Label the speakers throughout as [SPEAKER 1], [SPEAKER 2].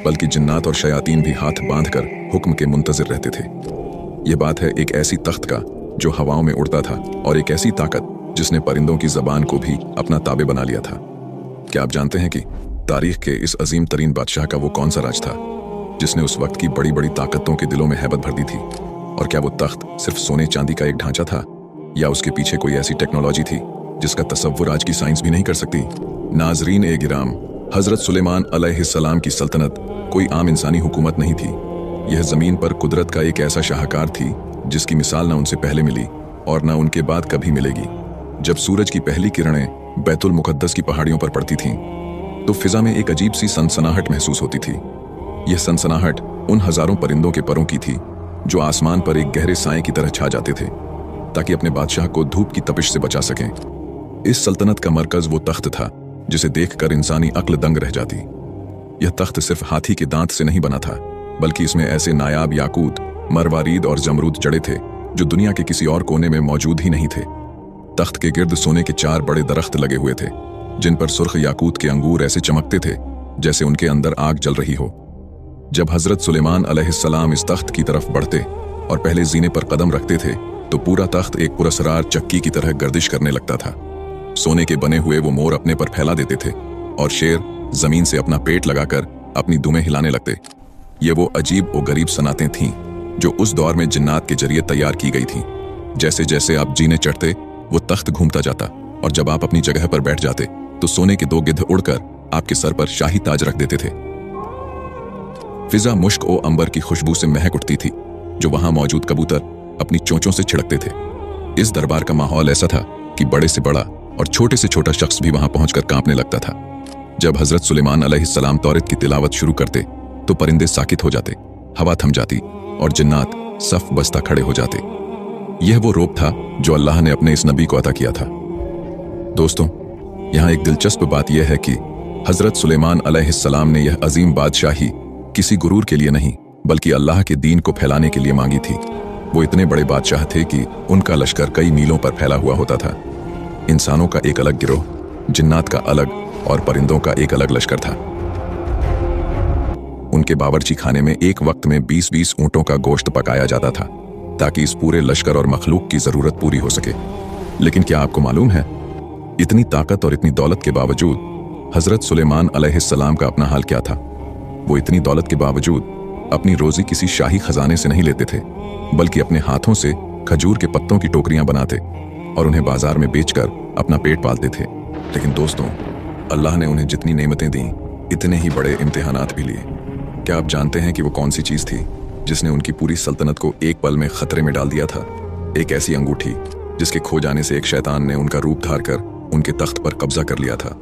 [SPEAKER 1] बल्कि जिन्नात और शयातीन भी हाथ बांधकर हुक्म के मुंतजिर रहते थे। यह बात है एक ऐसी तख्त का जो हवाओं में उड़ता था, और एक ऐसी ताकत जिसने परिंदों की जबान को भी अपना ताबे बना लिया था। क्या आप जानते हैं कि तारीख के इस अजीम तरीन बादशाह का वो कौन सा राज था जिसने उस वक्त की बड़ी बड़ी ताकतों के दिलों में हैबत भर दी थी? और क्या वो तख्त सिर्फ सोने चांदी का एक ढांचा था, या उसके पीछे कोई ऐसी टेक्नोलॉजी थी जिसका तसव्वुर आज की साइंस भी नहीं कर सकती? नाजरीन ए गिराम, हजरत सुलेमान अलैहिस्सलाम की सल्तनत कोई आम इंसानी हुकूमत नहीं थी। यह जमीन पर कुदरत का एक ऐसा शाहकार थी जिसकी मिसाल न उनसे पहले मिली और न उनके बाद कभी मिलेगी। जब सूरज की पहली किरणें बैतुल मुकद्दस की पहाड़ियों पर पड़ती थीं, तो फिजा में एक अजीब सी सनसनाहट महसूस होती थी। यह सनसनाहट उन हजारों परिंदों के परों की थी जो आसमान पर एक गहरे साए की तरह छा जाते थे ताकि अपने बादशाह को धूप की तपिश से बचा सकें। इस सल्तनत का मरकज वो तख्त था जिसे देखकर इंसानी अक्ल दंग रह जाती। यह तख्त सिर्फ हाथी के दांत से नहीं बना था, बल्कि इसमें ऐसे नायाब याकूत, मरवारीद और जमरूद जड़े थे जो दुनिया के किसी और कोने में मौजूद ही नहीं थे। तख्त के गिर्द सोने के 4 बड़े दरख्त लगे हुए थे जिन पर सुर्ख याकूत के अंगूर ऐसे चमकते थे जैसे उनके अंदर आग जल रही हो। जब हजरत सुलेमान अलैहिस्सलाम इस तख्त की तरफ बढ़ते और पहले जीने पर कदम रखते थे तो पूरा तख्त एक पुरस्रार चक्की की तरह गर्दिश करने लगता था। सोने के बने हुए वो मोर अपने पर फैला देते थे और शेर जमीन से अपना पेट लगाकर अपनी दुमें हिलाने लगते। ये वो अजीब और गरीब सनातें थीं जो उस दौर में जिन्नात के जरिए तैयार की गई थीं। जैसे जैसे आप जीने चढ़ते वो तख्त घूमता जाता, और जब आप अपनी जगह पर बैठ जाते तो सोने के 2 गिद्ध उड़कर आपके सर पर शाही ताज रख देते थे। फिजा मुश्क और अंबर की खुशबू से महक उठती थी जो वहां मौजूद कबूतर अपनी चोंचों से छिड़कते थे। इस दरबार का माहौल ऐसा था कि बड़े से बड़ा और छोटे से छोटा शख्स भी वहां पहुंचकर कांपने लगता था। जब हजरत सुलेमान अलैहिस्सलाम तौरात की तिलावत शुरू करते तो परिंदे साकित हो जाते, हवा थम जाती और जिन्नात सफ बस्ता खड़े हो जाते। यह वो रोब था जो अल्लाह ने अपने इस नबी को अता किया था। दोस्तों, यहाँ एक दिलचस्प बात यह है कि हजरत सुलेमान अलैहिस्सलाम ने यह अजीम बादशाही किसी गुरूर के लिए नहीं बल्कि अल्लाह के दीन को फैलाने के लिए मांगी थी। वो इतने बड़े बादशाह थे कि उनका लश्कर कई मीलों पर फैला हुआ होता था। इंसानों का एक अलग गिरोह, जिन्नात का अलग और परिंदों का एक अलग लश्कर था। उनके बावर्ची खाने में एक वक्त में 20-20 ऊंटों का गोश्त पकाया जाता था ताकि इस पूरे लश्कर और मखलूक की जरूरत पूरी हो सके। लेकिन क्या आपको मालूम है, इतनी ताकत और इतनी दौलत के बावजूद हजरत सुलेमान अलैहिस्सलाम का अपना हाल क्या था? वो इतनी दौलत के बावजूद अपनी रोजी किसी शाही खजाने से नहीं लेते थे, बल्कि अपने हाथों से खजूर के पत्तों की टोकरियां बनाते और उन्हें बाजार में बेचकर अपना पेट पालते थे। लेकिन दोस्तों, अल्लाह ने उन्हें जितनी नेमतें दी, इतने ही बड़े इम्तिहानात भी लिए। क्या आप जानते हैं कि वो कौन सी चीज थी जिसने उनकी पूरी सल्तनत को एक पल में खतरे में डाल दिया था? एक ऐसी अंगूठी जिसके खो जाने से एक शैतान ने उनका रूप धार कर उनके तख्त पर कब्जा कर लिया था।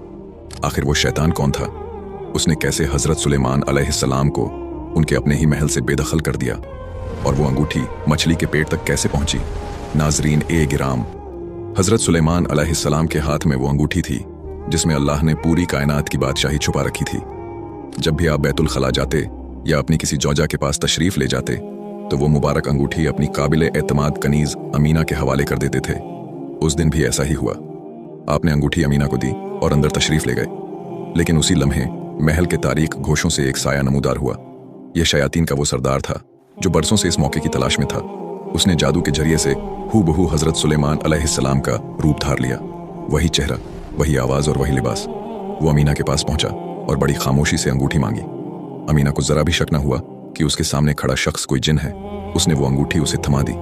[SPEAKER 1] आखिर वो शैतान कौन था? उसने कैसे हजरत सुलेमान अलैहिस्सलाम को उनके अपने ही महल से बेदखल कर दिया? और वो अंगूठी मछली के पेट तक कैसे पहुंची? नाजरीन ए गिराम, हजरत सुलेमान अलैहिस्सलाम के हाथ में वो अंगूठी थी जिसमें अल्लाह ने पूरी कायनात की बादशाही छुपा रखी थी। जब भी आप बैतुल खला जाते या अपनी किसी जौजा के पास तशरीफ ले जाते तो वो मुबारक अंगूठी अपनी काबिल एतमाद कनीज अमीना के हवाले कर देते थे। उस दिन भी ऐसा ही हुआ। आपने अंगूठी अमीना को दी और अंदर तशरीफ ले गए। लेकिन उसी लम्हे महल के तारीक घोषों से एक साया नमूदार हुआ। यह शयातीन का वो सरदार था जो बरसों से इस मौके की तलाश में था। उसने जादू के जरिए से हूबहू हजरत सुलेमान अलैहिस्सलाम का रूप धार लिया। वही चेहरा, वही आवाज और वही लिबास। वो अमीना के पास पहुंचा और बड़ी खामोशी से अंगूठी मांगी। अमीना को जरा भी शक न हुआ कि उसके सामने खड़ा शख्स कोई जिन है। उसने वो अंगूठी उसे थमा दी।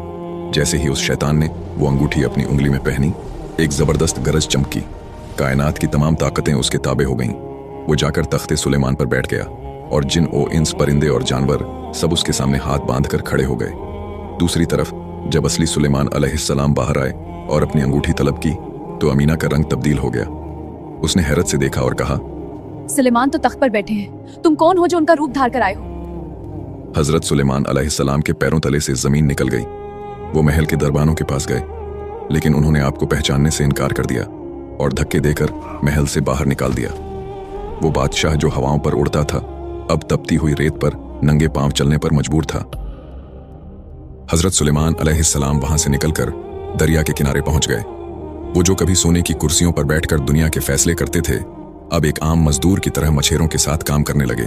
[SPEAKER 1] जैसे ही उस शैतान ने वो अंगूठी अपनी उंगली में पहनी, एक जबरदस्त गरज चमकी। कायनात की तमाम ताकतें उसके ताबे हो गईं। वो जाकर तख्ते सुलेमान पर बैठ गया और जिन ओ इंस, परिंदे और जानवर सब उसके सामने हाथ बांधकर खड़े हो गए। दूसरी तरफ जब असली सुलेमान अलैहिस्सलाम बाहर आए और अपनी अंगूठी तलब की तो अमीना का रंग तब्दील हो गया। उसने हैरत से देखा और कहा,
[SPEAKER 2] सुलेमान तो तख्त पर बैठे हैं, तुम कौन हो जो उनका रूप धार कर आए हो?
[SPEAKER 1] हजरत सुलेमान अलैहिस्सलाम के पैरों तले से जमीन निकल गई। वो महल के दरबानों के पास गए, लेकिन उन्होंने आपको पहचानने से इनकार कर दिया और धक्के देकर महल से बाहर निकाल दिया। वो बादशाह जो हवाओं पर उड़ता था, अब तपती हुई रेत पर नंगे पांव चलने पर मजबूर था। हजरत सुलेमान अलैहिस्सलाम वहां से निकलकर दरिया के किनारे पहुंच गए। वो जो कभी सोने की कुर्सियों पर बैठकर दुनिया के फैसले करते थे, अब एक आम मजदूर की तरह मछेरों के साथ काम करने लगे।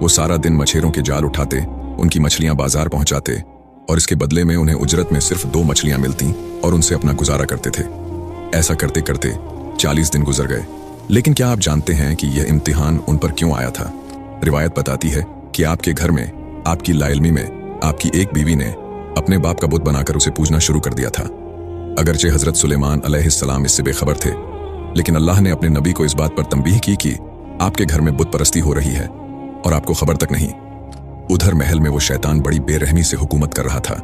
[SPEAKER 1] वो सारा दिन मछेरों के जाल उठाते, उनकी मछलियां बाजार पहुंचाते और इसके बदले में उन्हें उजरत में सिर्फ 2 मछलियां मिलती और उनसे अपना गुजारा करते थे। ऐसा करते करते 40 दिन गुजर गए। लेकिन क्या आप जानते हैं कि यह इम्तिहान उन पर क्यों आया था? रिवायत बताती है कि आपके घर में, आपकी लाइल्मी में, आपकी एक बीवी ने अपने बाप का बुत बनाकर उसे पूजना शुरू कर दिया था। अगरचे हजरत सुलेमान अलैहिस्सलाम इससे बेखबर थे, लेकिन अल्लाह ने अपने नबी को इस बात पर तंबीह की कि आपके घर में बुत परस्ती हो रही है और आपको खबर तक नहीं। उधर महल में वो शैतान बड़ी बेरहमी से हुकूमत कर रहा था।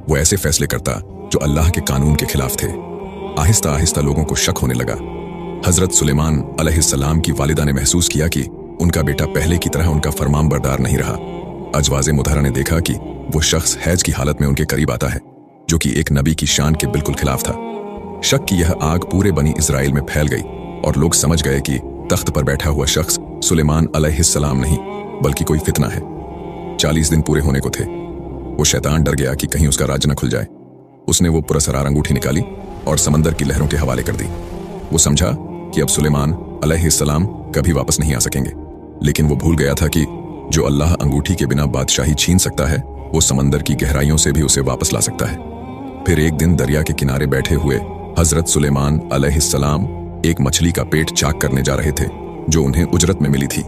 [SPEAKER 1] वो ऐसे फैसले करता जो अल्लाह के कानून के खिलाफ थे। आहिस्ता आहिस्ता लोगों को शक होने लगा। हजरत सुलेमान अलैहिस्सलाम की वालिदा ने महसूस किया कि उनका बेटा पहले की तरह उनका फरमानबरदार नहीं रहा। अजवाज़े मुदहरा ने देखा कि वो शख्स हैज की हालत में उनके करीब आता है, जो कि एक नबी की शान के बिल्कुल खिलाफ था। शक की यह आग पूरे बनी इजराइल में फैल गई और लोग समझ गए कि तख्त पर बैठा हुआ शख्स सुलेमान अलैहिस्सलाम नहीं बल्कि कोई फितना है। 40 दिन पूरे होने को थे। वो शैतान डर गया कि कहीं उसका राज न खुल जाए। उसने वो पुरस्कार अंगूठी निकाली और समंदर की लहरों के हवाले कर दी। वो समझा कि अब सुलेमान अलैहिस्सलाम कभी वापस नहीं आ सकेंगे, लेकिन वो भूल गया था कि जो अल्लाह अंगूठी के बिना बादशाही छीन सकता है, वो समंदर की गहराइयों से भी उसे वापस ला सकता है। फिर एक दिन दरिया के किनारे बैठे हुए हजरत सुलेमान अलैहिस्सलाम एक मछली का पेट चाक करने जा रहे थे जो उन्हें उजरत में मिली थी।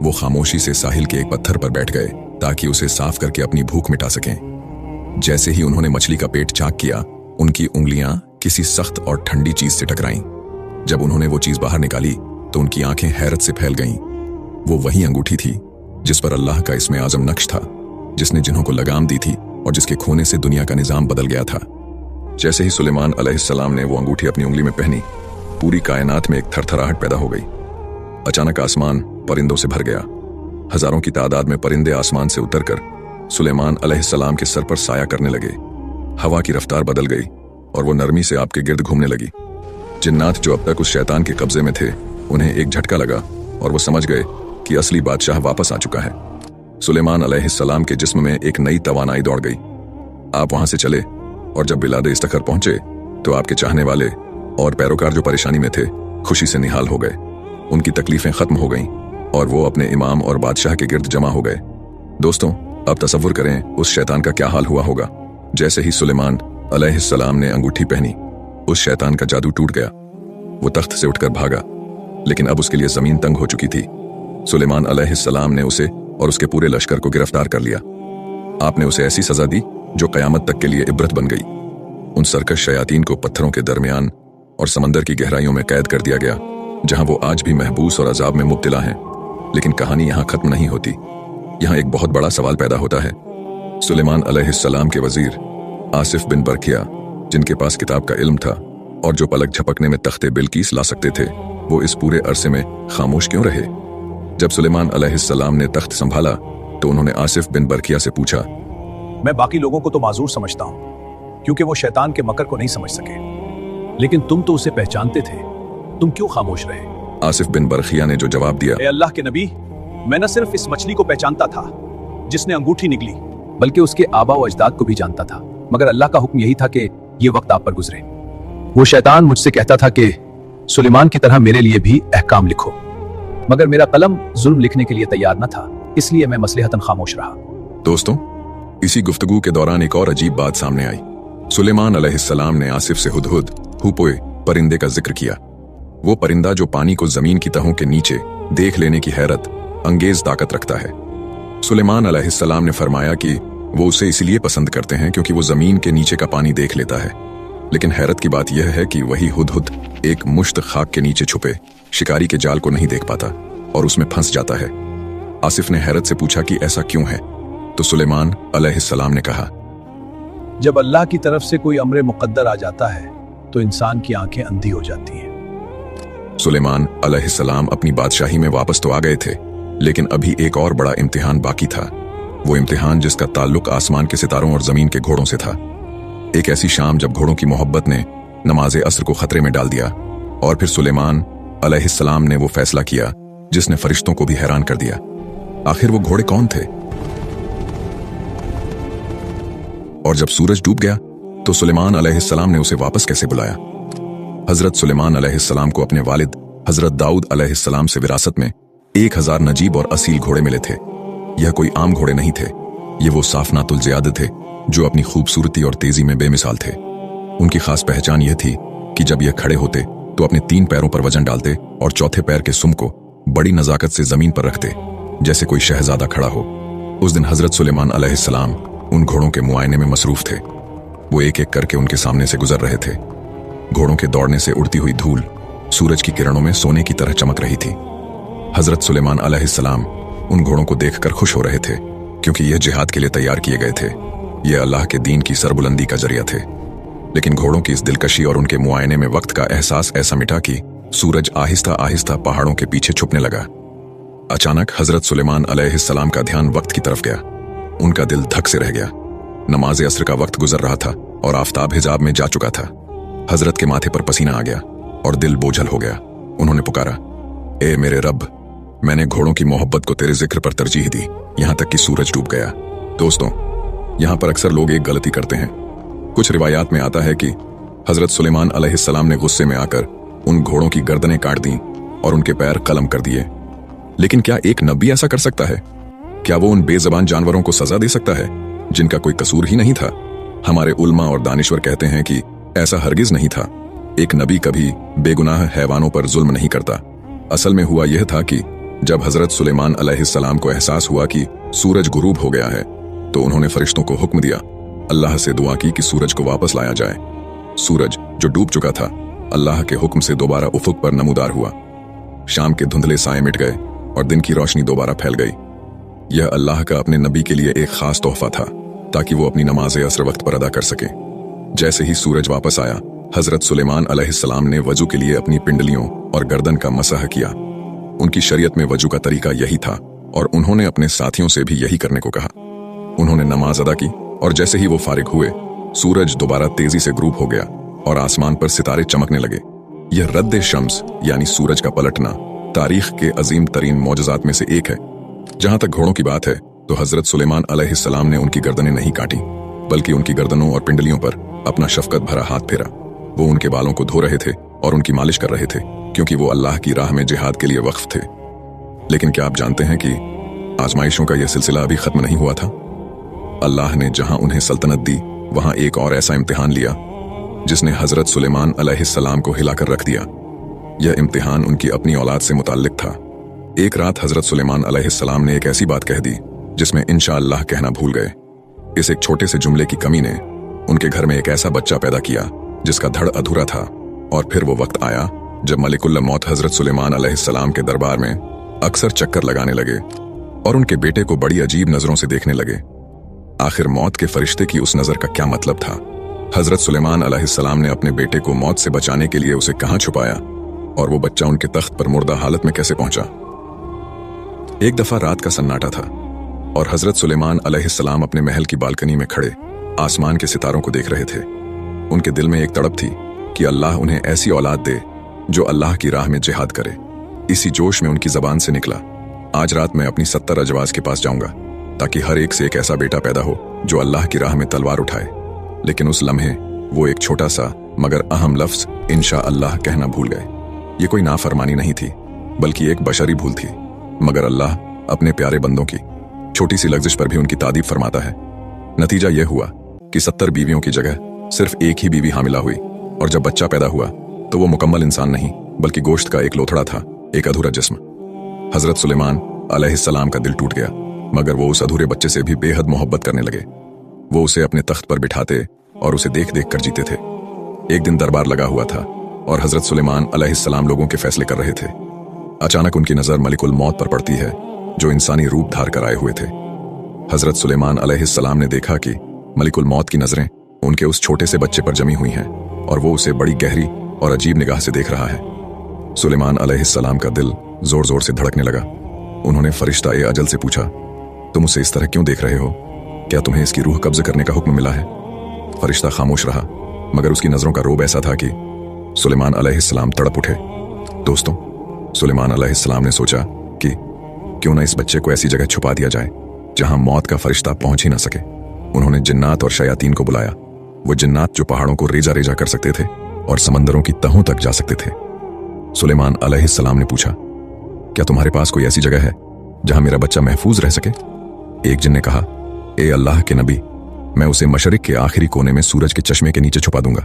[SPEAKER 1] वो खामोशी से साहिल के एक पत्थर पर बैठ गए ताकि उसे साफ करके अपनी भूख मिटा सकें। जैसे ही उन्होंने मछली का पेट चाक किया, उनकी उंगलियां किसी सख्त और ठंडी चीज से टकराईं। जब उन्होंने वो चीज बाहर निकाली तो उनकी आंखें हैरत से फैल गईं। वो वही अंगूठी थी जिस पर अल्लाह का इस्मे आजम नक्श था, जिसने जिन्हों को लगाम दी थी और जिसके खोने से दुनिया का निजाम बदल गया था। जैसे ही सुलेमान अलैहिस्सलाम ने वो अंगूठी अपनी उंगली में पहनी, पूरी कायनात में एक थरथराहट पैदा हो गई। अचानक आसमान परिंदों से भर गया। हजारों की तादाद में परिंदे आसमान से उतरकर सुलेमान अलैहिस्सलाम के सर पर साया करने लगे। हवा की रफ्तार बदल गई और वो नरमी से आपके गिर्द घूमने लगी। जिन्नात जो अब तक उस शैतान के कब्जे में थे, उन्हें एक झटका लगा और वो समझ गए कि असली बादशाह वापस आ चुका है। सुलेमान अलैहिस्सलाम के जिस्म में एक नई तवानाई दौड़ गई। आप वहां से चले और जब बिलादे इस्तखर पहुंचे तो आपके चाहने वाले और पैरोकार जो परेशानी में थे, खुशी से निहाल हो गए। उनकी तकलीफें खत्म हो गईं और वो अपने इमाम और बादशाह के गिर्द जमा हो गए। दोस्तों, अब तसव्वुर करें उस शैतान का क्या हाल हुआ होगा। जैसे ही सुलेमान अलैहिस्सलाम ने अंगूठी पहनी, उस शैतान का जादू टूट गया। वो तख्त से उठकर भागा, लेकिन अब उसके लिए जमीन तंग हो चुकी थी। सुलेमान अलैहिस्सलाम ने उसे और उसके पूरे लश्कर को गिरफ्तार कर लिया। आपने उसे ऐसी सजा दी जो कयामत तक के लिए इब्रत बन गई। उन सरकश शयातीन को पत्थरों के दरमियान और समंदर की गहराइयों में कैद कर दिया गया, जहां वो आज भी महबूस और अजाब में मुब्तला हैं। लेकिन कहानी यहां खत्म नहीं होती। यहां एक बहुत बड़ा सवाल पैदा होता है। सुलेमान अलैहिस्सलाम के वजीर आसिफ बिन बरखिया, जिनके पास किताब का इल्म था और जो पलक झपकने में तख्ते बिल्कीस ला सकते थे, वो इस पूरे अरसे में खामोश क्यों रहे? जब सुलेमान अलैहिस्सलाम ने तख्त संभाला तो उन्होंने आसिफ बिन बरखिया से पूछा,
[SPEAKER 3] मैं बाकी लोगों को तो माजूर समझता हूं क्योंकि वो शैतान के मकर को नहीं समझ सके, लेकिन तुम तो उसे पहचानते थे, तुम क्यों खामोश रहे?
[SPEAKER 1] आसिफ बिन बरखिया ने जो जवाब दिया,
[SPEAKER 3] ए अल्लाह के नबी, मैं न सिर्फ इस मछली को पहचानता था जिसने अंगूठी निकली, बल्कि उसके आबा व अजदाद को भी जानता था, मगर अल्लाह का हुक्म यही था कि ये वक्त आप पर गुजरे। वो शैतान मुझसे कहता था कि सुलेमान की तरह मेरे लिए भी अहकाम लिखो, मगर मेरा कलम जुल्म लिखने के लिए तैयार न था, इसलिए मैं मसलहतन खामोश रहा।
[SPEAKER 1] दोस्तों, इसी गुफ्तगू के दौरान एक और अजीब बात सामने आई। सुलेमान अलैहिस्सलाम ने आसिफ से हुदहुद हुपोए परिंदे का जिक्र किया। वो परिंदा जो पानी को जमीन की तहों के नीचे देख लेने की हैरत अंगेज ताकत रखता है। सुलेमान अलैहिस्सलाम ने फरमाया कि वो उसे इसलिए पसंद करते हैं क्योंकि वो जमीन के नीचे का पानी देख लेता है। लेकिन हैरत की बात यह है कि वही हुदहुद एक मुश्त खाक के नीचे छुपे शिकारी के जाल को नहीं देख पाता और उसमें फंस जाता है। आसिफ ने हैरत से पूछा कि ऐसा क्यों है, तो सुलेमान अलैहिस्सलाम ने कहा,
[SPEAKER 3] जब अल्लाह की तरफ से कोई अम्र मुकद्दर आ जाता है तो इंसान की आंखें अंधी हो जाती हैं।
[SPEAKER 1] सुलेमान अलैहिस्सलाम अपनी बादशाही में वापस तो आ गए थे, लेकिन अभी एक और बड़ा इम्तिहान बाकी था। वो इम्तिहान जिसका ताल्लुक आसमान के सितारों और जमीन के घोड़ों से था। एक ऐसी शाम जब घोड़ों की मोहब्बत ने नमाज़े असर को खतरे में डाल दिया और फिर सुलेमान अलैहिस्सलाम ने वो फैसला किया जिसने फरिश्तों को भी हैरान कर दिया। आखिर वो घोड़े कौन थे? और जब सूरज डूब गया तो सुलेमान अलैहिस्सलाम ने उसे वापस कैसे बुलाया? हजरत सुलेमान अलैहिस्सलाम को अपने वालिद हजरत दाऊद अलैहिस्सलाम से विरासत में 1000 नजीब और असील घोड़े मिले थे। यह कोई आम घोड़े नहीं थे, ये वो साफनातुल ज़ियाद थे जो अपनी खूबसूरती और तेजी में बेमिसाल थे। उनकी खास पहचान यह थी कि जब यह खड़े होते तो अपने 3 पैरों पर वजन डालते और चौथे पैर के सुम को बड़ी नजाकत से जमीन पर रखते, जैसे कोई शहजादा खड़ा हो। उस दिन हजरत सुलेमान अलैहिस्सलाम उन घोड़ों के मुआयने में मसरूफ थे। वो एक एक करके उनके सामने से गुजर रहे थे। घोड़ों के दौड़ने से उड़ती हुई धूल सूरज की किरणों में सोने की तरह चमक रही थी। हजरत सुलेमान अलैहिस्सलाम उन घोड़ों को देखकर खुश हो रहे थे, क्योंकि यह जिहाद के लिए तैयार किए गए थे। यह अल्लाह के दीन की सरबुलंदी का जरिया थे। लेकिन घोड़ों की इस दिलकशी और उनके मुआयने में वक्त का एहसास ऐसा मिटा कि सूरज आहिस्ता आहिस्ता पहाड़ों के पीछे छुपने लगा। अचानक हजरत सुलेमान अलैहिस्सलाम का ध्यान वक्त की तरफ गया। उनका दिल धक से रह गया। नमाज असर का वक्त गुजर रहा था और आफताब हिजाब में जा चुका था। हजरत के माथे पर पसीना आ गया और दिल बोझल हो गया। उन्होंने पुकारा, ए मेरे रब, मैंने घोड़ों की मोहब्बत को तेरे जिक्र पर तरजीह दी, यहां तक कि सूरज डूब गया। दोस्तों, यहां पर अक्सर लोग एक गलती करते हैं। कुछ रिवायात में आता है कि हजरत सुलेमान अलैहिस्सलाम ने गुस्से में आकर उन घोड़ों की गर्दनें काट दी और उनके पैर कलम कर दिए। लेकिन क्या एक नबी ऐसा कर सकता है? क्या वो उन बेजबान जानवरों को सजा दे सकता है जिनका कोई कसूर ही नहीं था? हमारे उल्मा और दानिश्वर कहते हैं कि ऐसा हरगिज नहीं था। एक नबी कभी बेगुनाह हैवानों पर जुल्म नहीं करता। असल में हुआ यह था कि जब हजरत सुलेमान अलैहिस्सलाम को एहसास हुआ कि सूरज गुरूब हो गया है, तो उन्होंने फरिश्तों को हुक्म दिया, अल्लाह से दुआ की कि सूरज को वापस लाया जाए। सूरज जो डूब चुका था, अल्लाह के हुक्म से दोबारा उफुक पर नमूदार हुआ। शाम के धुंधले साए मिट गए और दिन की रोशनी दोबारा फैल गई। यह अल्लाह का अपने नबी के लिए एक खास तोहफा था, ताकि वो अपनी नमाज असर वक्त पर अदा कर सके। जैसे ही सूरज वापस आया, हजरत सुलेमान अलैहिस्सलाम ने वजू के लिए अपनी पिंडलियों और गर्दन का मसह किया। उनकी शरीयत में वजू का तरीका यही था और उन्होंने अपने साथियों से भी यही करने को कहा। उन्होंने नमाज अदा की और जैसे ही वो फारिग हुए, सूरज दोबारा तेजी से ग्रूप हो गया और आसमान पर सितारे चमकने लगे। यह रद्द शम्स यानी सूरज का पलटना तारीख के अजीम तरीन मौजज़ात में से एक है। जहां तक घोड़ों की बात है, तो हजरत सुलेमान अलैहिस्सलाम ने उनकी गर्दनें नहीं काटी, बल्कि उनकी गर्दनों और पिंडलियों पर अपना शफकत भरा हाथ फेरा। वो उनके बालों को धो रहे थे और उनकी मालिश कर रहे थे, क्योंकि वो अल्लाह की राह में जिहाद के लिए वक्फ थे। लेकिन क्या आप जानते हैं कि आजमाइशों का यह सिलसिला अभी खत्म नहीं हुआ था? अल्लाह ने जहां उन्हें सल्तनत दी, वहां एक और ऐसा इम्तिहान लिया जिसने हजरत सुलेमान अलैहिस्सलाम को हिलाकर रख दिया। यह इम्तिहान उनकी अपनी औलाद से मुताल्लिक था। एक रात हजरत सुलेमान अलैहिस्सलाम ने एक ऐसी बात कह दी जिसमें इंशाअल्लाह कहना भूल गए। इस एक छोटे से जुमले की कमी ने उनके घर में एक ऐसा बच्चा पैदा किया जिसका धड़ अधूरा था। और फिर वो वक्त आया जब मलिकुल मौत हजरत सुलेमान अलैहिस्सलाम के दरबार में अक्सर चक्कर लगाने लगे और उनके बेटे को बड़ी अजीब नजरों से देखने लगे। आखिर मौत के फरिश्ते की उस नजर का क्या मतलब था? हजरत सुलेमान अलैहिस्सलाम ने अपने बेटे को मौत से बचाने के लिए उसे कहां छुपाया और वो बच्चा उनके तख्त पर मुर्दा हालत में कैसे पहुंचा? एक दफा रात का सन्नाटा था और हजरत सुलेमान अलैहिस्सलाम अपने महल की बालकनी में खड़े आसमान के सितारों को देख रहे थे। उनके दिल में एक तड़प थी कि अल्लाह उन्हें ऐसी औलाद दे जो अल्लाह की राह में जिहाद करे। इसी जोश में उनकी जबान से निकला, आज रात मैं अपनी 70 अजवाज के पास जाऊंगा ताकि हर एक से एक ऐसा बेटा पैदा हो जो अल्लाह की राह में तलवार उठाए। लेकिन उस लम्हे वो एक छोटा सा मगर अहम लफ्ज इंशाअल्लाह कहना भूल गए। ये कोई नाफरमानी नहीं थी, बल्कि एक बशरी भूल थी। मगर अल्लाह अपने प्यारे बंदों की छोटी सी लफ्जिश पर भी उनकी तारीफ फरमाता है। नतीजा यह हुआ कि 70 बीवियों की जगह सिर्फ एक ही बीवी हामिला हुई, और जब बच्चा पैदा हुआ तो वो मुकम्मल इंसान नहीं बल्कि गोश्त का एक लोथड़ा था, एक अधूरा जिस्म। हजरत सुलेमान अलैहिस्सलाम का दिल टूट गया, मगर वो उस अधूरे बच्चे से भी बेहद मोहब्बत करने लगे। वो उसे अपने तख्त पर बिठाते और उसे देख देख कर जीते थे। एक दिन दरबार लगा हुआ था और हजरत सुलेमान अलैहिस्सलाम लोगों के फैसले कर रहे थे। अचानक उनकी नजर मलिकुल मौत पर पड़ती है, जो इंसानी रूप धार कर आए हुए थे। हजरत सुलेमान अलैहिस्सलाम ने देखा कि मलिकुल मौत की नजरें उनके उस छोटे से बच्चे पर जमी हुई हैं और वो उसे बड़ी गहरी और अजीब निगाह से देख रहा है। सुलेमान अलैहिस्सलाम का दिल जोर जोर से धड़कने लगा। उन्होंने फरिश्ता ए अजल से पूछा, तुम उसे इस तरह क्यों देख रहे हो? क्या तुम्हें इसकी रूह कब्ज करने का हुक्म मिला है? फरिश्ता खामोश रहा, मगर उसकी नजरों का रोब ऐसा था कि सुलेमान अलैहिस्सलाम तड़प उठे। दोस्तों, सुलेमान अलैहिस्सलाम ने सोचा कि क्यों ना इस बच्चे को ऐसी जगह छुपा दिया जाए जहां मौत का फरिश्ता पहुंच ही ना सके। उन्होंने जिन्नात और शयातीन को बुलाया, वो जिन्नात जो पहाड़ों को रेजा रेजा कर सकते थे और समंदरों की तहों तक जा सकते थे। सुलेमान अलैहिस्सलाम ने पूछा, क्या तुम्हारे पास कोई ऐसी जगह है जहां मेरा बच्चा महफूज रह सके? एक जिन ने कहा, ए अल्लाह के नबी, मैं उसे मशरिक के आखिरी कोने में सूरज के चश्मे के नीचे छुपा दूंगा।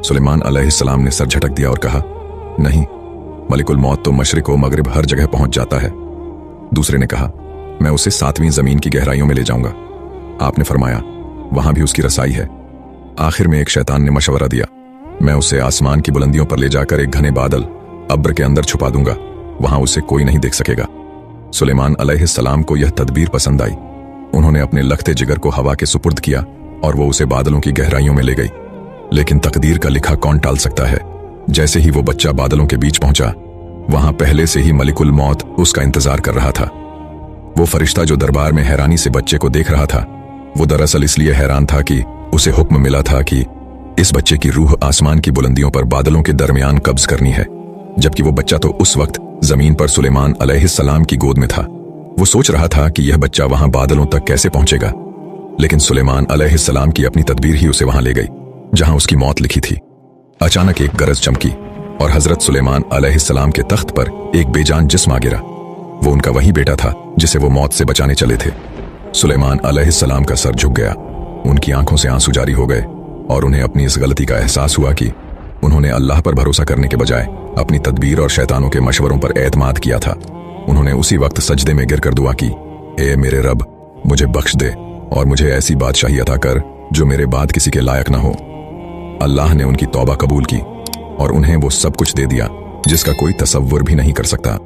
[SPEAKER 1] सुलेमान अलैहिस्सलाम ने सर झटक दिया और कहा, नहीं, मलिकुल मौत तो मशरिक व मगरिब हर जगह पहुंच जाता है। दूसरे ने कहा, मैं उसे 7वीं जमीन की गहराइयों में ले जाऊंगा। आपने फरमाया, वहां भी उसकी रसाई है। आखिर में एक शैतान ने मशवरा दिया, मैं उसे आसमान की बुलंदियों पर ले जाकर एक घने बादल अब्र के अंदर छुपा दूंगा, वहां उसे कोई नहीं देख सकेगा। सुलेमान अलैहिस्सलाम को यह तदबीर पसंद आई। उन्होंने अपने लखते जिगर को हवा के सुपुर्द किया और वो उसे बादलों की गहराइयों में ले गई। लेकिन तकदीर का लिखा कौन टाल सकता है। जैसे ही वो बच्चा बादलों के बीच पहुंचा, वहां पहले से ही मलिकुल मौत उसका इंतजार कर रहा था। वो फरिश्ता जो दरबार में हैरानी से बच्चे को देख रहा था, वो दरअसल इसलिए हैरान था कि उसे हुक्म मिला था कि इस बच्चे की रूह आसमान की बुलंदियों पर बादलों के दरमियान कब्ज करनी है, जबकि वो बच्चा तो उस वक्त जमीन पर सुलेमान अलैहिस्सलाम की गोद में था। वो सोच रहा था कि यह बच्चा वहां बादलों तक कैसे पहुंचेगा, लेकिन सुलेमान अलैहिस्सलाम की अपनी तदबीर ही उसे वहां ले गई जहां उसकी मौत लिखी थी। अचानक एक गरज चमकी और हजरत सुलेमान अलैहिस्सलाम के तख्त पर एक बेजान जिस्म आ गिरा। वो उनका वही बेटा था जिसे वो मौत से बचाने चले थे। सुलेमान अलैहिस्सलाम का सर झुक गया, उनकी आंखों से आंसू जारी हो गए और उन्हें अपनी इस गलती का एहसास हुआ कि उन्होंने अल्लाह पर भरोसा करने के बजाय अपनी तदबीर और शैतानों के मशवरों पर एतमाद किया था। उन्होंने उसी वक्त सजदे में गिरकर दुआ की, ए मेरे रब, मुझे बख्श दे और मुझे ऐसी बादशाही अता कर जो मेरे बाद किसी के लायक न हो। अल्लाह ने उनकी तौबा कबूल की और उन्हें वो सब कुछ दे दिया जिसका कोई तसव्वुर भी नहीं कर सकता।